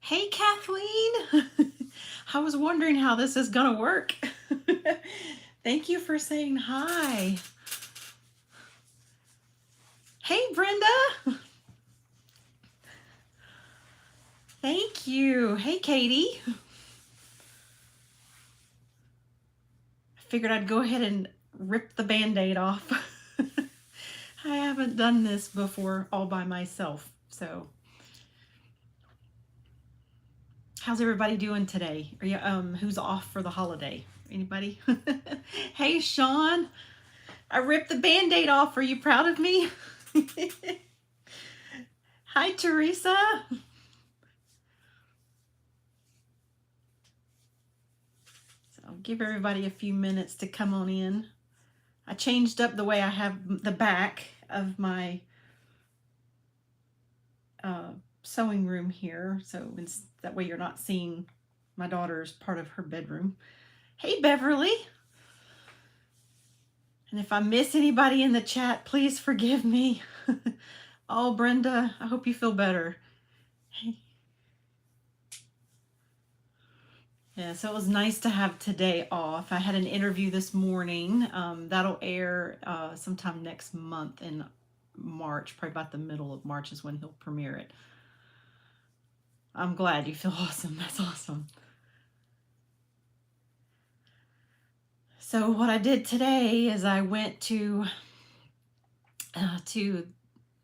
Hey, Kathleen. I was wondering how this is going to work. Thank you for saying hi. Hey, Brenda. Thank you. Hey, Katie. I figured I'd go ahead and rip the band-aid off. I haven't done this before all by myself. So, how's everybody doing today? Are you who's off for the holiday? Anybody? Hey, Sean. I ripped the band-aid off. Are you proud of me? Hi, Teresa. So I'll give everybody a few minutes to come on in. I changed up the way I have the back of my uh, sewing room here, so that way you're not seeing my daughter's part of her bedroom. Hey, Beverly. And if I miss anybody in the chat, please forgive me. Oh, Brenda, I hope you feel better. Hey. Yeah, so it was nice to have today off. I had an interview this morning. That'll air sometime next month in March, probably about the middle of March is when he'll premiere it. I'm glad you feel awesome. That's awesome. So what I did today is I went to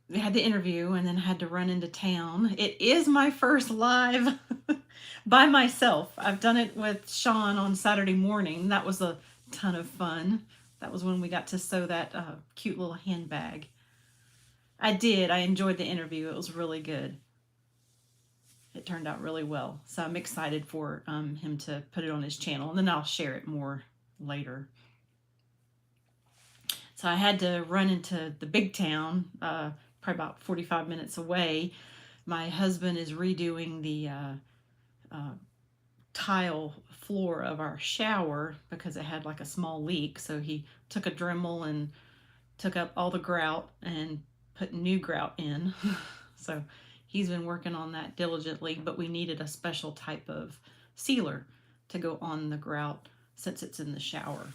we had the interview and then had to run into town. It is my first live by myself. I've done it with Sean on Saturday morning. That was a ton of fun. That was when we got to sew that cute little handbag. I did. I enjoyed the interview. It was really good. It turned out really well. So I'm excited for him to put it on his channel, and then I'll share it more later. So I had to run into the big town, probably about 45 minutes away. My husband is redoing the tile floor of our shower because it had like a small leak. So he took a Dremel and took up all the grout and put new grout in. So he's been working on that diligently, but we needed a special type of sealer to go on the grout since it's in the shower.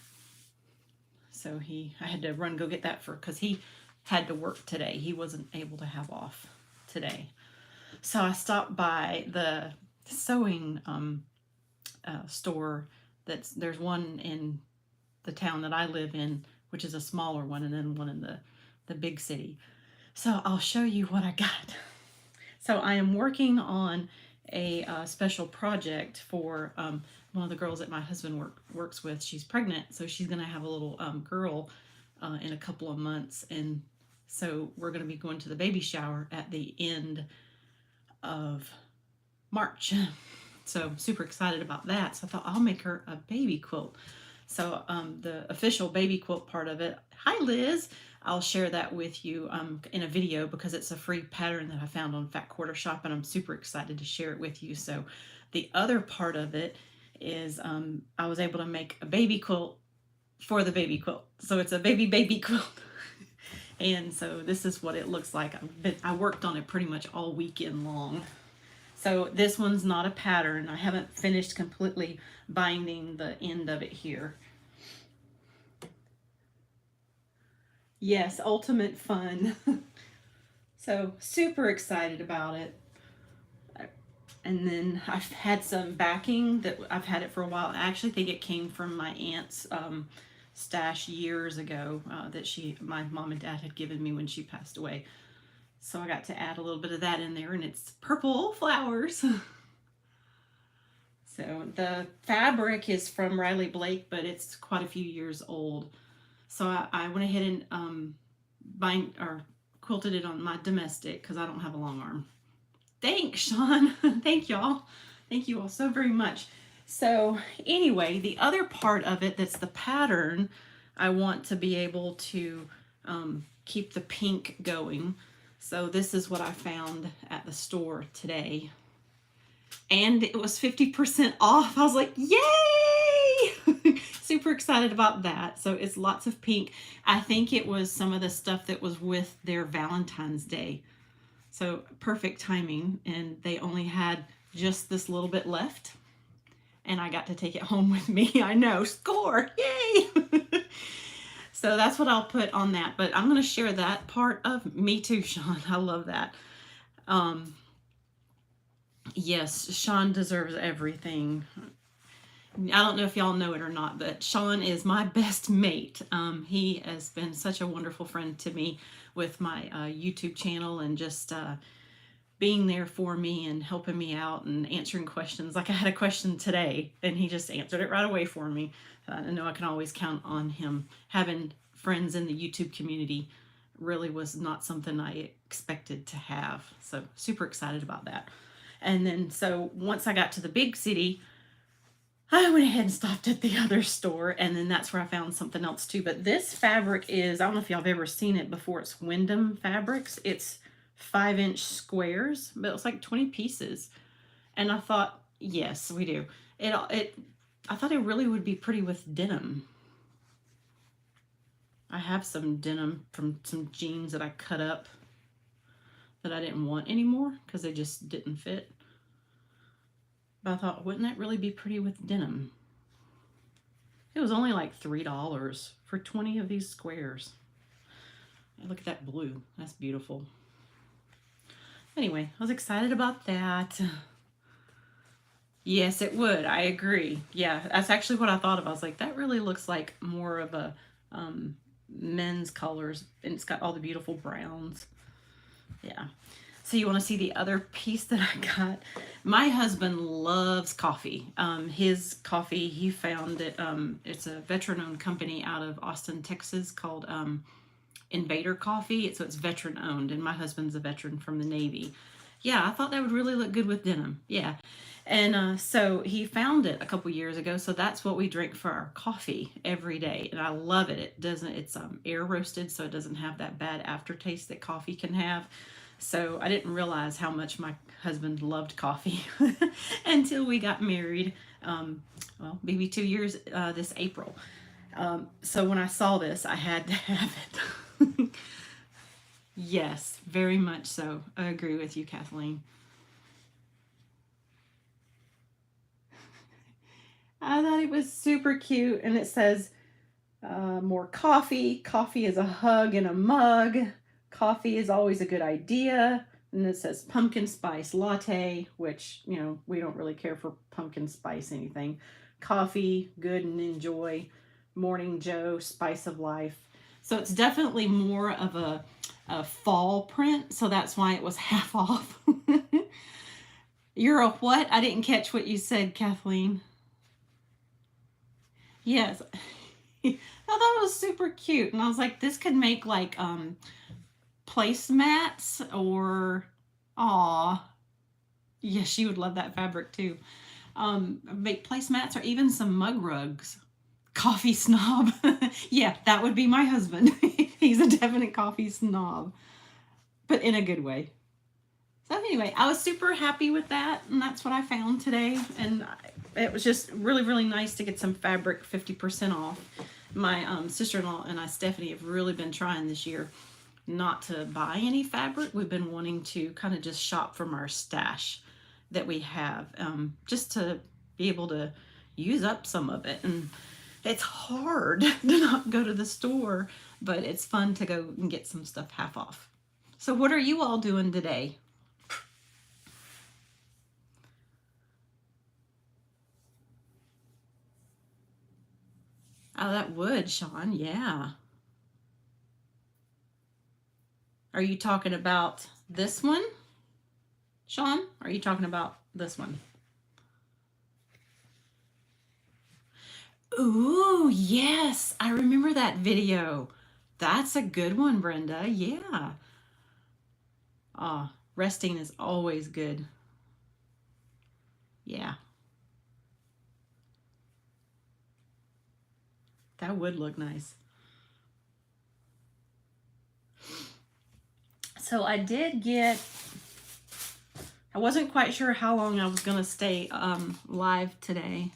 So I had to run go get that because he had to work today. He wasn't able to have off today. So I stopped by the sewing store. There's one in the town that I live in, which is a smaller one, and then one in the big city. So I'll show you what I got. So I am working on a special project for one of the girls that my husband works with. She's pregnant, so she's going to have a little girl in a couple of months, and so we're going to be going to the baby shower at the end of March. So I'm super excited about that. So I thought I'll make her a baby quilt. So the official baby quilt part of it. Hi, Liz. I'll share that with you in a video because it's a free pattern that I found on Fat Quarter Shop, and I'm super excited to share it with you. So the other part of it is I was able to make a baby quilt for the baby quilt. So it's a baby quilt. And so this is what it looks like. I worked on it pretty much all weekend long. So this one's not a pattern. I haven't finished completely binding the end of it here. Yes, ultimate fun. So super excited about it. And then I've had some backing that I've had it for a while. I actually think it came from my aunt's stash years ago that my mom and dad had given me when she passed away. So I got to add a little bit of that in there, and it's purple flowers. So the fabric is from Riley Blake, but it's quite a few years old. So I went ahead and quilted it on my domestic because I don't have a long arm. Thanks, Sean. Thank y'all. Thank you all so very much. So anyway, the other part of it that's the pattern, I want to be able to keep the pink going. So this is what I found at the store today. And it was 50% off. I was like, yay! Super excited about that. So it's lots of pink. I think it was some of the stuff that was with their Valentine's Day. So perfect timing. And they only had just this little bit left, and I got to take it home with me. I know, score, yay! So that's what I'll put on that, but I'm going to share that part of me too, Sean. I love that. Um, yes, Sean deserves everything. I don't know if y'all know it or not, but Sean is my best mate. He has been such a wonderful friend to me with my YouTube channel, and just being there for me and helping me out and answering questions. Like I had a question today and he just answered it right away for me. I know I can always count on him. Having friends in the YouTube community really was not something I expected to have. So super excited about that. And then so once I got to the big city, I went ahead and stopped at the other store, and then that's where I found something else too. But this fabric is, I don't know if y'all have ever seen it before, it's Wyndham Fabrics. It's 5-inch squares, but it's like 20 pieces. And I thought, yes, we do. I thought it really would be pretty with denim. I have some denim from some jeans that I cut up that I didn't want anymore because they just didn't fit. But I thought, wouldn't that really be pretty with denim? It was only like $3 for 20 of these squares. Look at that blue. That's beautiful. Anyway, I was excited about that. Yes, it would. I agree. Yeah, that's actually what I thought of. I was like, that really looks like more of a men's colors, and it's got all the beautiful browns. Yeah. So you want to see the other piece that I got? My husband loves coffee. His coffee, he found it. It's a veteran-owned company out of Austin, Texas called Invader Coffee. So it's veteran-owned, and my husband's a veteran from the Navy. Yeah, I thought that would really look good with denim. Yeah. And so he found it a couple years ago. So that's what we drink for our coffee every day. And I love it. It's air roasted, so it doesn't have that bad aftertaste that coffee can have. So I didn't realize how much my husband loved coffee until we got married. Well, maybe 2 years this April. So when I saw this, I had to have it. Yes, very much so. I agree with you, Kathleen. I thought it was super cute, and it says more coffee. Coffee is a hug in a mug. Coffee is always a good idea. And it says pumpkin spice latte, which, we don't really care for pumpkin spice anything. Coffee, good and enjoy. Morning Joe, spice of life. So it's definitely more of a fall print. So that's why it was half off. You're a what? I didn't catch what you said, Kathleen. Yes. I thought it was super cute. And I was like, this could make like placemats or, aw, yeah, she would love that fabric too. Make placemats or even some mug rugs. Coffee snob. Yeah, that would be my husband. He's a definite coffee snob, but in a good way. So anyway, I was super happy with that, and that's what I found today. And it was just really, really nice to get some fabric 50% off. My sister-in-law and I, Stephanie, have really been trying this year not to buy any fabric. We've been wanting to kind of just shop from our stash that we have, just to be able to use up some of it. And it's hard to not go to the store, but it's fun to go and get some stuff half off. So what are you all doing today? Oh, that would, Sean. Yeah. Are you talking about this one, Sean? Or are you talking about this one? Ooh, yes. I remember that video. That's a good one, Brenda. Yeah. Resting is always good. Yeah. That would look nice. So I wasn't quite sure how long I was going to stay live today.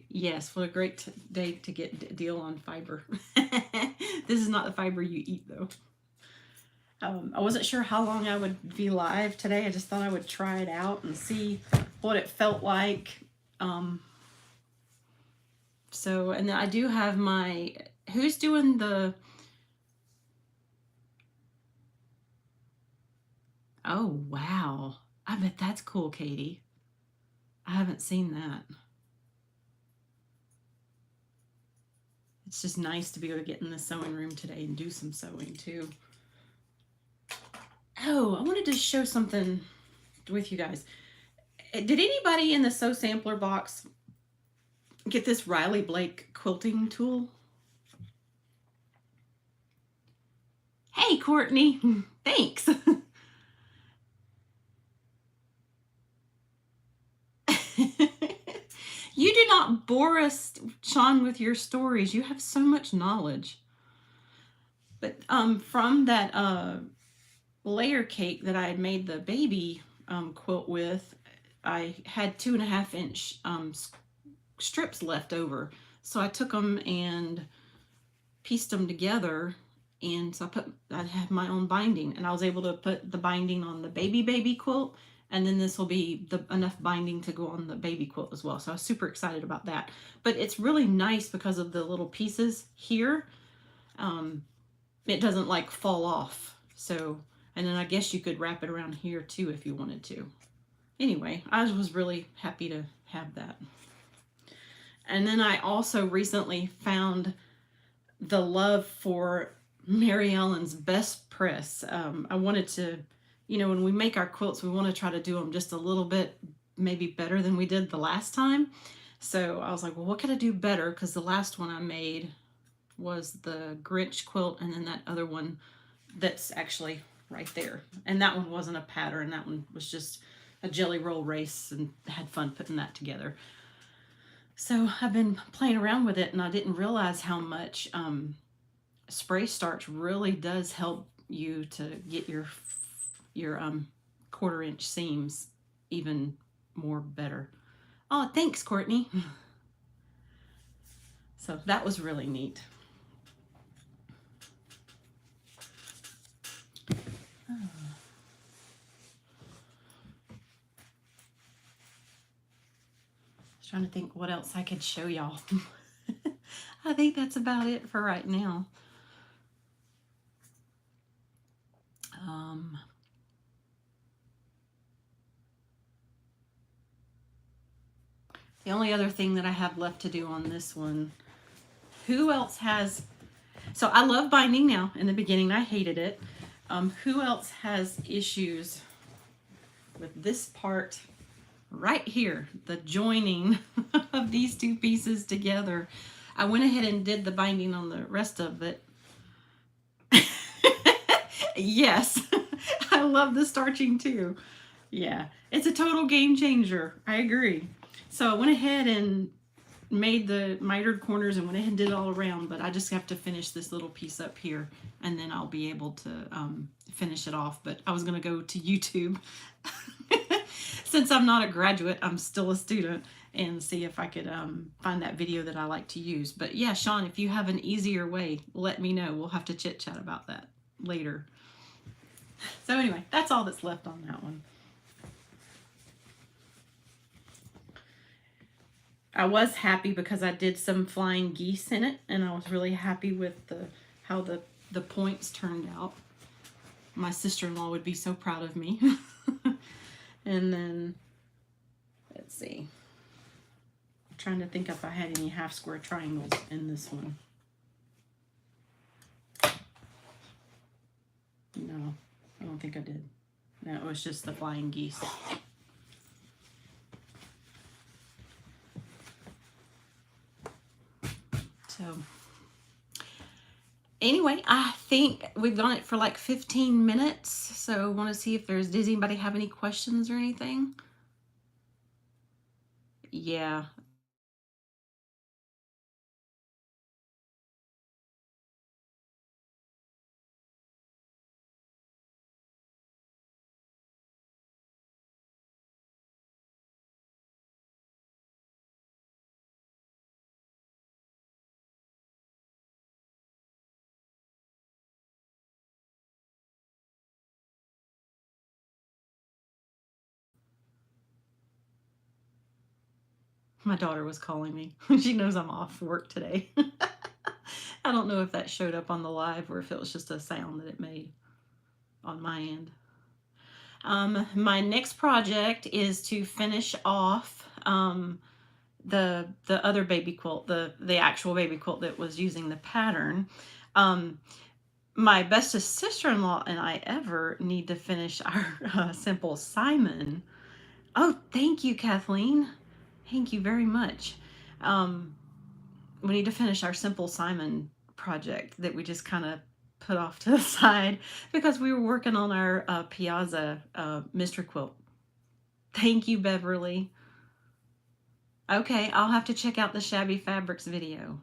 Yes, what a great day to get a deal on fiber. This is not the fiber you eat, though. I wasn't sure how long I would be live today. I just thought I would try it out and see what it felt like. Um, and then I do have my, who's doing the, oh, wow. I bet that's cool, Katie. I haven't seen that. It's just nice to be able to get in the sewing room today and do some sewing too. Oh, I wanted to show something with you guys. Did anybody in the Sew Sampler box get this Riley Blake quilting tool? Hey, Courtney. Thanks. You do not bore us, Sean, with your stories. You have so much knowledge. But from that layer cake that I had made the baby quilt with, I had 2.5-inch strips left over. So I took them and pieced them together, and so I had my own binding, and I was able to put the binding on the baby quilt, and then this will be enough binding to go on the baby quilt as well. So I was super excited about that. But it's really nice because of the little pieces here. It doesn't like fall off. So, and then I guess you could wrap it around here too if you wanted to. Anyway, I was really happy to have that. And then I also recently found the love for Mary Ellen's Best Press. I wanted to, when we make our quilts, we want to try to do them just a little bit maybe better than we did the last time. So I was like, well, what can I do better? Because the last one I made was the Grinch quilt, and then that other one that's actually right there. And that one wasn't a pattern. That one was just a jelly roll race, and had fun putting that together. So I've been playing around with it, and I didn't realize how much spray starch really does help you to get your 1/4-inch seams even more better. Oh, thanks, Courtney. So that was really neat. Oh. I was trying to think what else I could show y'all. I think that's about it for right now. The only other thing that I have left to do on this one, who else has, so I love binding now. In the beginning, I hated it. Who else has issues with this part right here, the joining of these two pieces together? I went ahead and did the binding on the rest of it. Yes, I love the starching too. Yeah, it's a total game changer. I agree. So I went ahead and made the mitered corners and went ahead and did it all around, but I just have to finish this little piece up here, and then I'll be able to finish it off. But I was going to go to YouTube since I'm not a graduate, I'm still a student, and see if I could find that video that I like to use. But yeah, Sean, if you have an easier way, let me know. We'll have to chit chat about that later. So anyway, that's all that's left on that one. I was happy because I did some flying geese in it, and I was really happy with how the points turned out. My sister-in-law would be so proud of me. And then, let's see. I'm trying to think if I had any half square triangles in this one. No, I don't think I did. No, it was just the flying geese. So anyway, I think we've done it for like 15 minutes. So I want to see if does anybody have any questions or anything? Yeah, My daughter was calling me. She knows I'm off work today. I don't know if that showed up on the live or if it was just a sound that it made on my end. My next project is to finish off the other baby quilt, the actual baby quilt that was using the pattern. My bestest sister-in-law and I ever need to finish our Simple Simon. Oh, thank you, Kathleen. Thank you very much. We need to finish our Simple Simon project that we just kind of put off to the side because we were working on our Piazza mystery quilt. Thank you, Beverly. Okay, I'll have to check out the Shabby Fabrics video.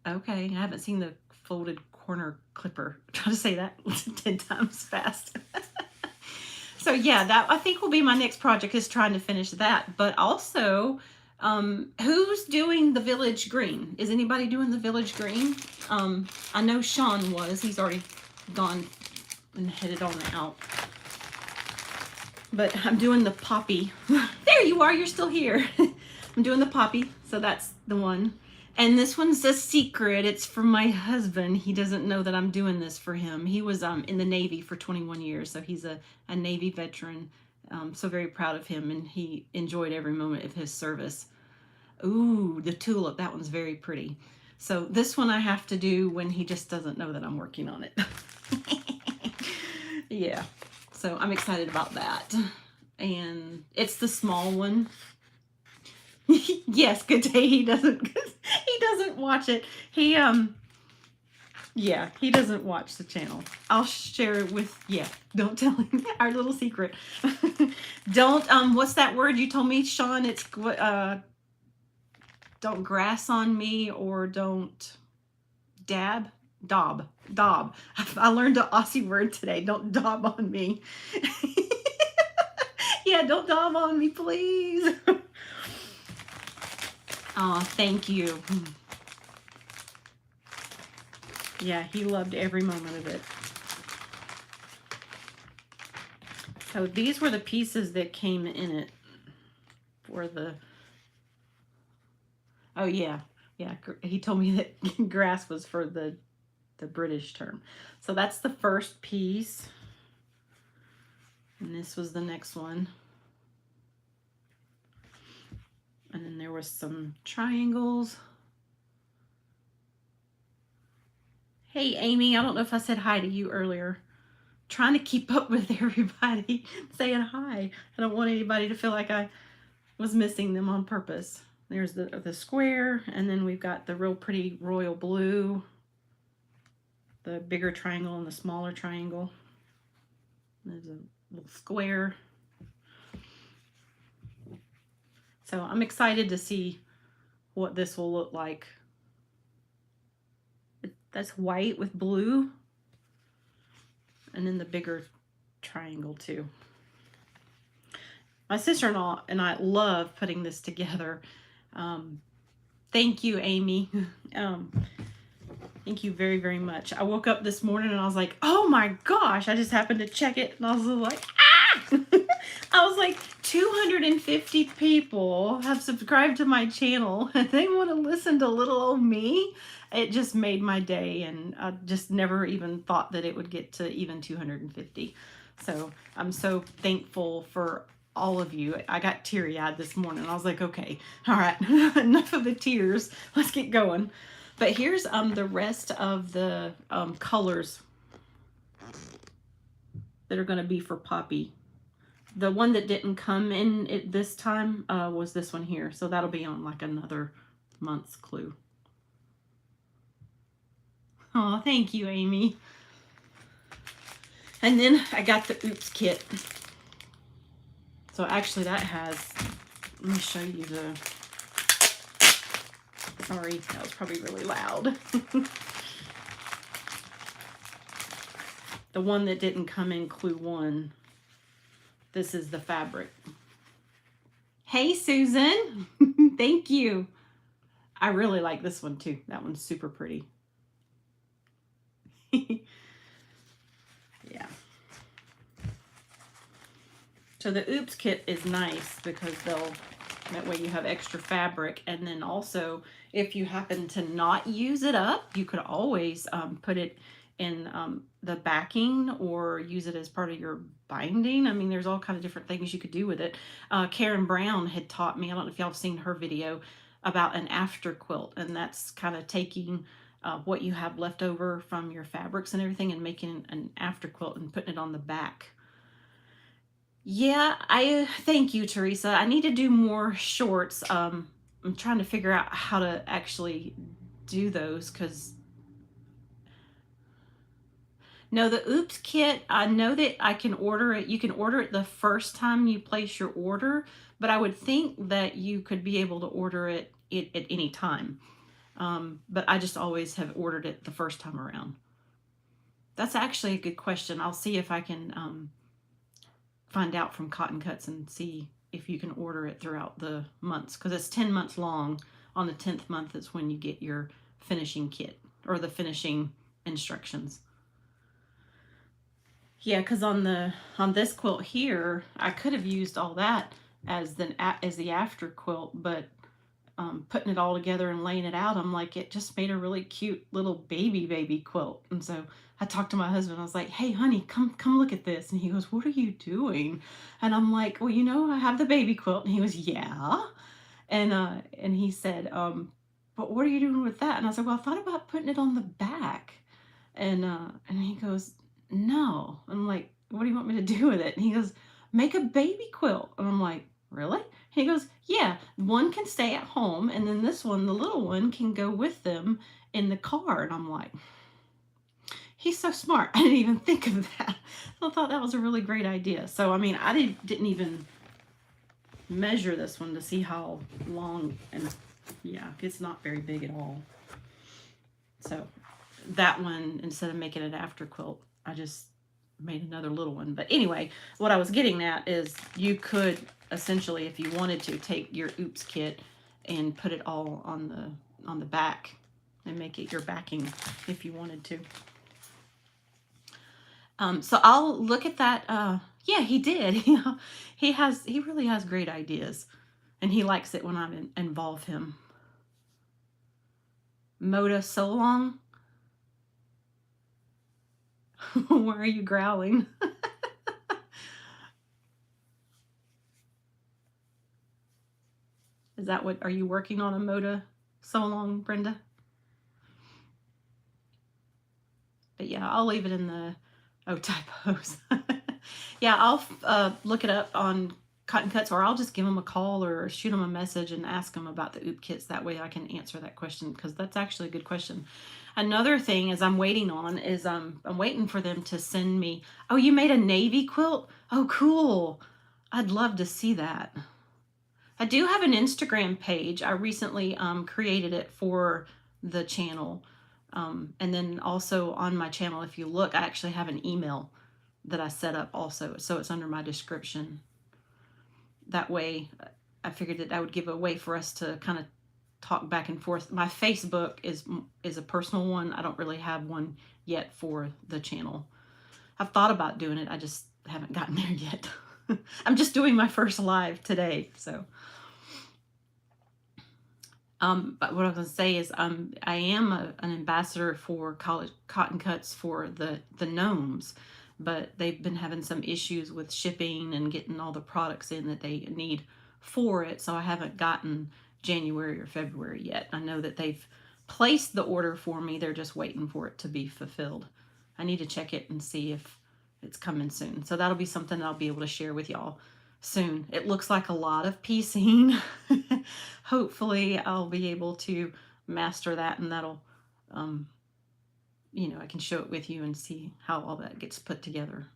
Okay, I haven't seen the folded corner clipper. Try to say that 10 times fast. So yeah, that I think will be my next project, is trying to finish that. But also, who's doing the village green? Is anybody doing the village green? I know Sean was. He's already gone and headed on out. But I'm doing the poppy. There you are, you're still here. I'm doing the poppy, so that's the one. And this one's a secret. It's for my husband. He doesn't know that I'm doing this for him. He was in the Navy for 21 years, so he's a Navy veteran. So very proud of him, and he enjoyed every moment of his service. Ooh, the tulip, that one's very pretty. So this one I have to do when he just doesn't know that I'm working on it. Yeah, so I'm excited about that. And it's the small one. Yes, good day. He doesn't watch it. He yeah, he doesn't watch the channel. I'll share it with, yeah, don't tell him our little secret. Don't what's that word you told me, Sean? It's don't grass on me, or don't daub. I learned an Aussie word today. Don't daub on me. Yeah, don't daub on me, please. Oh, thank you. Yeah, he loved every moment of it. So these were the pieces that came in it for the, oh yeah, he told me that grass was for the British term. So that's the first piece. And this was the next one. And then there was some triangles. Hey, Amy, I don't know if I said hi to you earlier. Trying to keep up with everybody, saying hi. I don't want anybody to feel like I was missing them on purpose. There's the square, and then we've got the real pretty royal blue, the bigger triangle and the smaller triangle. There's a little square. So I'm excited to see what this will look like. That's white with blue. And then the bigger triangle too. My sister-in-law and I love putting this together. Thank you, Amy. Thank you very, very much. I woke up this morning and I was like, oh my gosh, I just happened to check it and I was like, ah! I was like, 250 people have subscribed to my channel and they want to listen to little old me. It just made my day, and I just never even thought that it would get to even 250. So I'm so thankful for all of you. I got teary-eyed this morning. I was like, okay, all right, enough of the tears. Let's get going. But here's the rest of the colors that are going to be for Poppy. The one that didn't come in it this time was this one here. So that'll be on like another month's clue. Oh, thank you, Amy. And then I got the Oops kit. So actually that has, let me show you the, sorry, that was probably really loud. The one that didn't come in clue 1. This is the fabric. Hey, Susan. Thank you. I really like this one too. That one's super pretty. Yeah. So the Oops kit is nice because they'll That way you have extra fabric. And then also, if you happen to not use it up, you could always put it in the backing or use it as part of your binding. I mean, there's all kind of different things you could do with it. Karen Brown had taught me, I don't know if y'all have seen her video, about an after quilt. And that's kind of taking what you have left over from your fabrics and everything and making an after quilt and putting it on the back. Yeah, I thank you, Teresa. I need to do more shorts. I'm trying to figure out how to actually do those because no, the Oops kit, I know that I can order it. You can order it the first time you place your order, but I would think that you could be able to order it at any time. But I just always have ordered it the first time around. That's actually a good question. I'll see if I can find out from Cotton Cuts and see if you can order it throughout the months, because it's 10 months long. On the 10th month is when you get your finishing kit or the finishing instructions. Yeah, because on this quilt here, I could have used all that as the after quilt, but putting it all together and laying it out, I'm like, it just made a really cute little baby quilt. And so I talked to my husband. I was like, hey, honey, come look at this. And he goes, what are you doing? And I'm like, well, I have the baby quilt. And he was, yeah. And he said, but what are you doing with that? And I said, well, I thought about putting it on the back. And he goes, no. And I'm like, what do you want me to do with it? And he goes, make a baby quilt. And I'm like, really? He goes, yeah, one can stay at home, and then this one, the little one, can go with them in the car. And I'm like, he's so smart. I didn't even think of that. I thought that was a really great idea. So, I mean, I didn't even measure this one to see how long, and yeah, it's not very big at all. So that one, instead of making it after quilt, I just made another little one. But anyway, what I was getting at is you could essentially, if you wanted to, take your Oops kit and put it all on the back and make it your backing if you wanted to. So I'll look at that. Yeah, he did. He really has great ideas, and he likes it when I involve him. Moda so long. Why are you growling? Is that what, are you working on a Moda so long, Brenda? But yeah, I'll leave it in the, oh, typos. Yeah, I'll look it up on Cotton Cuts, or I'll just give them a call or shoot them a message and ask them about the Oop kits. That way I can answer that question, because that's actually a good question. Another thing is I'm waiting on is I'm waiting for them to send me, oh, you made a navy quilt? Oh, cool. I'd love to see that. I do have an Instagram page. I recently created it for the channel. And then also on my channel, if you look, I actually have an email that I set up also. So it's under my description. That way, I figured that would give a way for us to kind of talk back and forth. My Facebook is a personal one. I don't really have one yet for the channel. I've thought about doing it. I just haven't gotten there yet. I'm just doing my first live today, so. But what I was going to say is I am an ambassador for Cotton Cuts for the gnomes, but they've been having some issues with shipping and getting all the products in that they need for it, so I haven't gotten January or February yet. I know that they've placed the order for me. They're just waiting for it to be fulfilled. I need to check it and see if it's coming soon. So that'll be something that I'll be able to share with y'all soon. It looks like a lot of piecing. Hopefully I'll be able to master that, and that'll, I can show it with you and see how all that gets put together.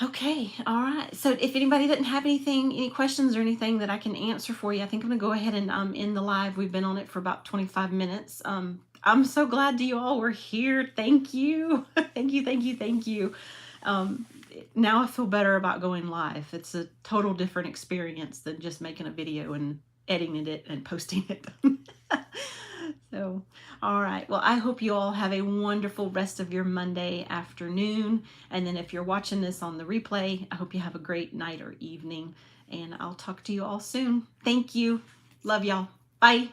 Okay, all right. So if anybody didn't have any questions or anything that I can answer for you, I think I'm gonna go ahead and end the live. We've been on it for about 25 minutes. I'm so glad you all were here. Thank you. Thank you. Now I feel better about going live. It's a total different experience than just making a video and editing it and posting it. So, all right. Well, I hope you all have a wonderful rest of your Monday afternoon. And then if you're watching this on the replay, I hope you have a great night or evening. and I'll talk to you all soon. Thank you. Love y'all. Bye.